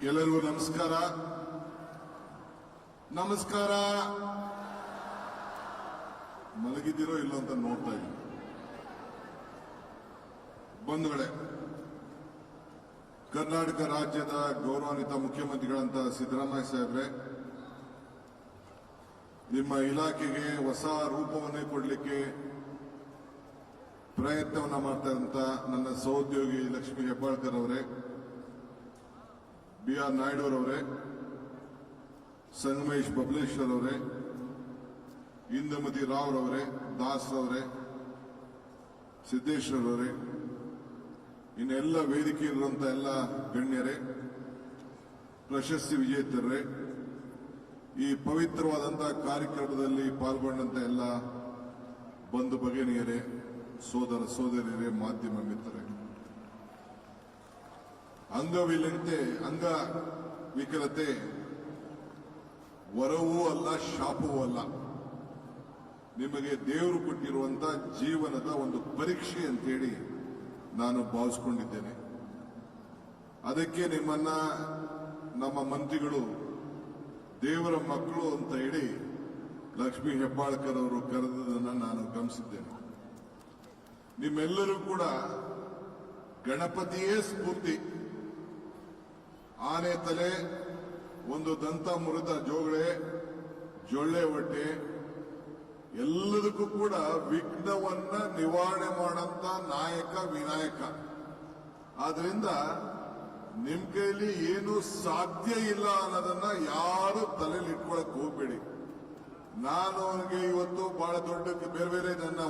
ಎಲ್ಲರಿಗೂ ನಮಸ್ಕಾರ. ನಮಸ್ಕಾರ. ಮಲಗಿದ್ದೀರೋ ಇಲ್ಲೋ ಅಂತ ನೋಡ್ತಾ ಇದ್ದೀನಿ. ಬಂಧುಗಳೇ, ಕರ್ನಾಟಕ ರಾಜ್ಯದ ಗೌರವಾನ್ವಿತ ಮುಖ್ಯಮಂತ್ರಿಗಳಂತ ಸಿದ್ದರಾಮಯ್ಯ ಸಾಹೇಬ್ರೆ, ನಿಮ್ಮ ಇಲಾಖೆಗೆ ಹೊಸ ರೂಪವನ್ನೇ ಕೊಡಲಿಕ್ಕೆ ಪ್ರಯತ್ನವನ್ನ ಮಾಡ್ತಾ ಇದ್ದಂತ ನನ್ನ ಸಹೋದ್ಯೋಗಿ ಲಕ್ಷ್ಮೀ ಹೆಬ್ಬಾಳ್ಕರ್ ಅವರೇ, ಬಿ.ಆರ್. ನಾಯ್ಡುರವರೇ, ಸಂಗಮೇಶ್ ಬಬಲೇಶ್ವರ್ ಅವರೇ, ಇಂದುಮತಿ ರಾವ್ ರವರೇ, ದಾಸ್ ರವರೇ, ಸಿದ್ದೇಶ್ವರವರೇ, ಇನ್ನೆಲ್ಲ ವೇದಿಕೆಯಲ್ಲಿರುವಂತಹ ಎಲ್ಲ ಗಣ್ಯರೇ, ಪ್ರಶಸ್ತಿ ವಿಜೇತರೇ, ಈ ಪವಿತ್ರವಾದಂತಹ ಕಾರ್ಯಕ್ರಮದಲ್ಲಿ ಪಾಲ್ಗೊಂಡಂತ ಎಲ್ಲ ಬಂಧು ಭಗಿನಿಯರೇ, ಸೋದರ ಸೋದರಿಯರೇ, ಮಾಧ್ಯಮ ಮಿತ್ರರೇ, ಅಂಗವಿಕಲತೆ ವರವೂ ಅಲ್ಲ, ಶಾಪವೂ ಅಲ್ಲ. ನಿಮಗೆ ದೇವರು ಕೊಟ್ಟಿರುವಂತಹ ಜೀವನದ ಒಂದು ಪರೀಕ್ಷೆ ಅಂತೇಳಿ ನಾನು ಭಾವಿಸಿಕೊಂಡಿದ್ದೇನೆ. ಅದಕ್ಕೆ ನಿಮ್ಮನ್ನ ನಮ್ಮ ಮಂತ್ರಿಗಳು ದೇವರ ಮಕ್ಕಳು ಅಂತ ಹೇಳಿ ಲಕ್ಷ್ಮೀ ಹೆಬ್ಬಾಳ್ಕರ್ ಅವರು ಕರೆದದನ್ನು ನಾನು ಗಮನಿಸಿದ್ದೇನೆ. ನಿಮ್ಮೆಲ್ಲರೂ ಕೂಡ ಗಣಪತಿಯೇ ಸ್ಫೂರ್ತಿ. ಆನೆ ತಲೆ, ಒಂದು ದಂತ ಮುರಿದ ಜೊಳ್ಳೆ ಹೊಟ್ಟೆ, ಎಲ್ಲದಕ್ಕೂ ಕೂಡ ವಿಘ್ನವನ್ನ ನಿವಾರಣೆ ಮಾಡಂತ ನಾಯಕ ವಿನಾಯಕ. ಆದ್ರಿಂದ ನಿಮ್ ಕೈಲಿ ಏನು ಸಾಧ್ಯ ಇಲ್ಲ ಅನ್ನೋದನ್ನ ಯಾರು ತಲೆಯಲ್ಲಿ ಇಟ್ಕೊಳಕ್ ಹೋಗ್ಬೇಡಿ. ನಾನು ಅವನಿಗೆ ಇವತ್ತು ಬಹಳ ದೊಡ್ಡ ಬೇರೆ ಬೇರೆ ನನ್ನ